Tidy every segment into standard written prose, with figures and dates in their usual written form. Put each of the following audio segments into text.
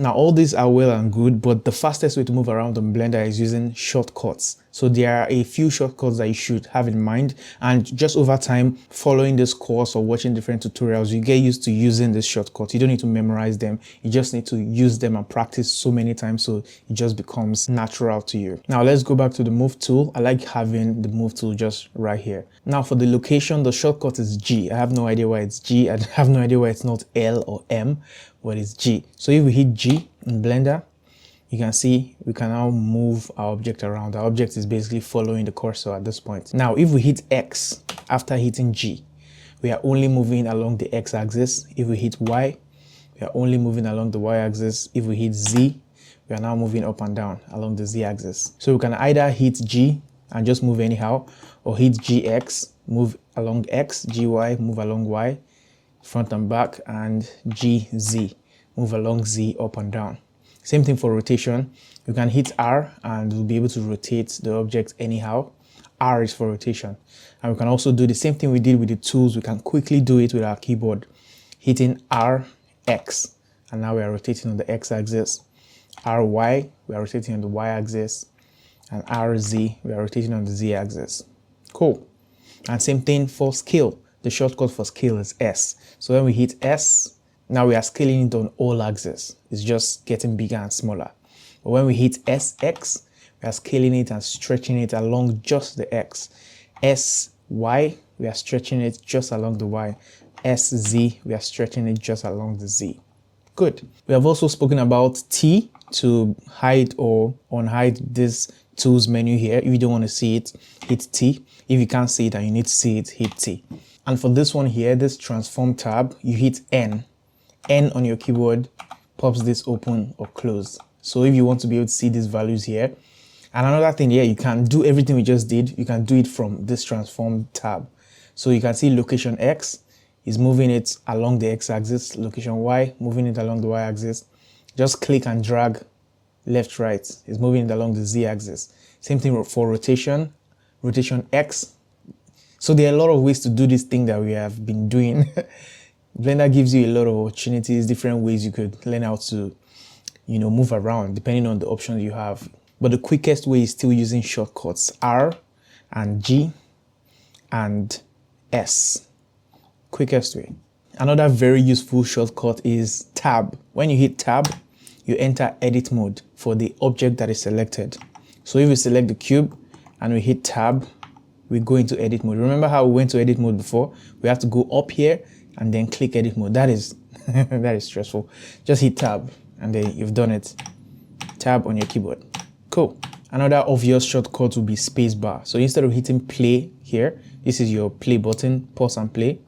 Now, all these are well and good, but the fastest way to move around on Blender is using shortcuts. So there are a few shortcuts that you should have in mind, and just over time, following this course or watching different tutorials, you get used to using these shortcuts. You don't need to memorize them. You just need to use them and practice so many times so it just becomes natural to you. Now, let's go back to the move tool. I like having the move tool just right here. Now, for the location, the shortcut is G. I have no idea why it's G. I have no idea why it's not L or M. What is G? So if we hit G in Blender, you can see we can now move our object around. Our object is basically following the cursor at this point. Now, if we hit X after hitting G, we are only moving along the X axis. If we hit Y, we are only moving along the Y axis. If we hit Z, we are now moving up and down along the Z axis. So we can either hit G and just move anyhow, or hit GX, move along X, GY, move along Y, front and back, and GZ, move along Z up and down. Same thing for rotation. You can hit R and we'll be able to rotate the object anyhow. R is for rotation. And we can also do the same thing we did with the tools. We can quickly do it with our keyboard, hitting RX, and now we are rotating on the X axis. RY, we are rotating on the Y axis, and RZ, we are rotating on the Z axis. Cool. And same thing for scale. The shortcut for scale is S. So when we hit S, now we are scaling it on all axes. It's just getting bigger and smaller. But when we hit SX, we are scaling it and stretching it along just the X. SY, we are stretching it just along the Y. SZ, we are stretching it just along the Z. Good. We have also spoken about T to hide or unhide this tools menu here. If you don't want to see it, hit T. If you can't see it and you need to see it, hit T. And for this one here, this transform tab, you hit N. N on your keyboard pops this open or close. So if you want to be able to see these values here. And another thing here, you can do everything we just did. You can do it from this transform tab. So you can see location X is moving it along the X axis. Location Y, moving it along the Y axis. Just click and drag left, right. It's moving it along the Z axis. Same thing for rotation. Rotation X. So there are a lot of ways to do this thing that we have been doing. Blender gives you a lot of opportunities, different ways you could learn how to, move around depending on the options you have. But the quickest way is still using shortcuts, R and G and S. Quickest way. Another very useful shortcut is Tab. When you hit Tab, you enter edit mode for the object that is selected. So if we select the cube and we hit Tab, we go into edit mode. Remember how we went to edit mode before? We have to go up here and then click edit mode. That is that is stressful. Just hit Tab and then you've done it. Tab on your keyboard. Cool. Another obvious shortcut would be spacebar. So instead of hitting play here, this is your play button, pause and play.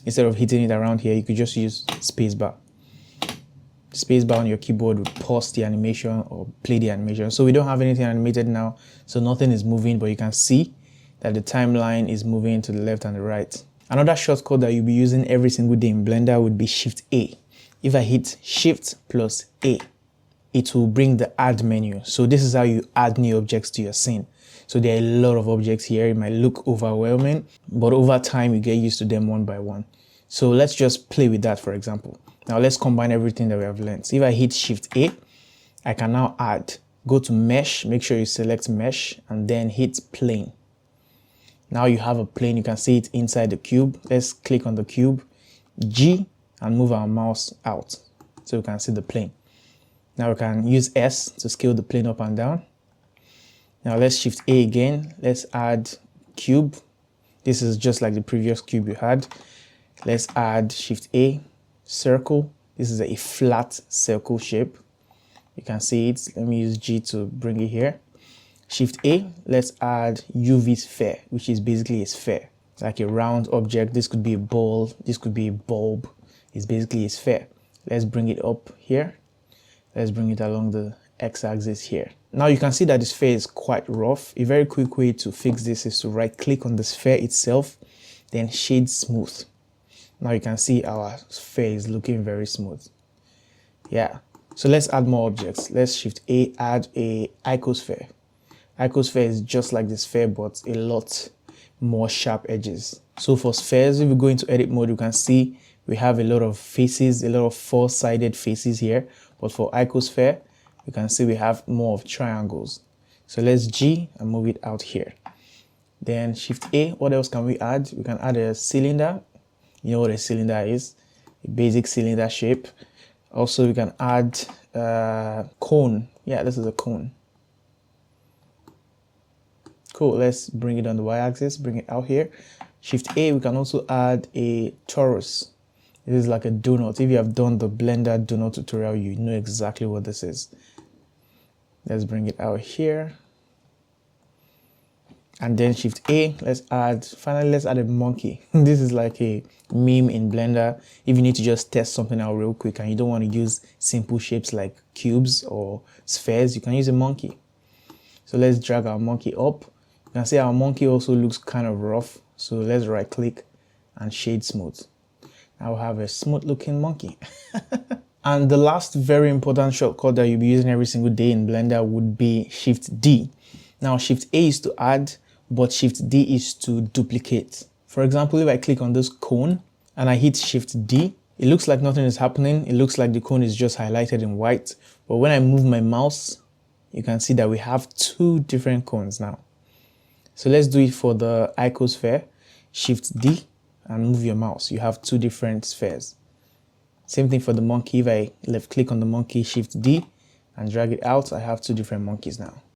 Instead of hitting it around here, you could just use spacebar. Spacebar on your keyboard would pause the animation or play the animation. So we don't have anything animated now, so nothing is moving, but you can see that the timeline is moving to the left and the right. Another shortcut that you'll be using every single day in Blender would be Shift A. If I hit Shift plus A, it will bring the add menu. So this is how you add new objects to your scene. So there are a lot of objects here. It might look overwhelming, but over time you get used to them one by one. So let's just play with that, for example. Now let's combine everything that we have learned. So if I hit Shift A, I can now add. Go to Mesh, make sure you select Mesh, and then hit Plane. Now you have a plane, you can see it inside the cube. Let's click on the cube, G, and move our mouse out so we can see the plane. Now we can use S to scale the plane up and down. Now let's Shift A again. Let's add cube. This is just like the previous cube you had. Let's add Shift A, circle. This is a flat circle shape. You can see it. Let me use G to bring it here. Shift A, let's add UV sphere, which is basically a sphere, like a round object. This could be a ball, this could be a bulb. It's basically a sphere. Let's bring it up here. Let's bring it along the X-axis here. Now you can see that the sphere is quite rough. A very quick way to fix this is to right click on the sphere itself, then shade smooth. Now you can see our sphere is looking very smooth. Yeah, so let's add more objects. Let's Shift A, add a icosphere. Icosphere is just like the sphere, but a lot more sharp edges. So for spheres, if we go into edit mode, you can see we have a lot of faces, a lot of four-sided faces here. But for icosphere, you can see we have more of triangles. So let's G and move it out here. Then Shift A, what else can we add? We can add a cylinder. You know what a cylinder is, a basic cylinder shape. Also, we can add cone. Yeah, this is a cone. Cool, let's bring it on the y-axis, bring it out here. Shift A, we can also add a torus. This is like a donut. If you have done the Blender donut tutorial, you know exactly what this is. Let's bring it out here. And then Shift A, finally let's add a monkey. This is like a meme in Blender. If you need to just test something out real quick and you don't want to use simple shapes like cubes or spheres, you can use a monkey. So let's drag our monkey up. You can see our monkey also looks kind of rough. So let's right click and shade smooth. Now we have a smooth looking monkey. And the last very important shortcut that you'll be using every single day in Blender would be Shift D. Now Shift A is to add, but Shift D is to duplicate. For example, if I click on this cone and I hit Shift D, it looks like nothing is happening. It looks like the cone is just highlighted in white. But when I move my mouse, you can see that we have two different cones now. So let's do it for the icosphere. Shift D and move your mouse. You have two different spheres. Same thing for the monkey. If I left click on the monkey, Shift D and drag it out, I have two different monkeys now.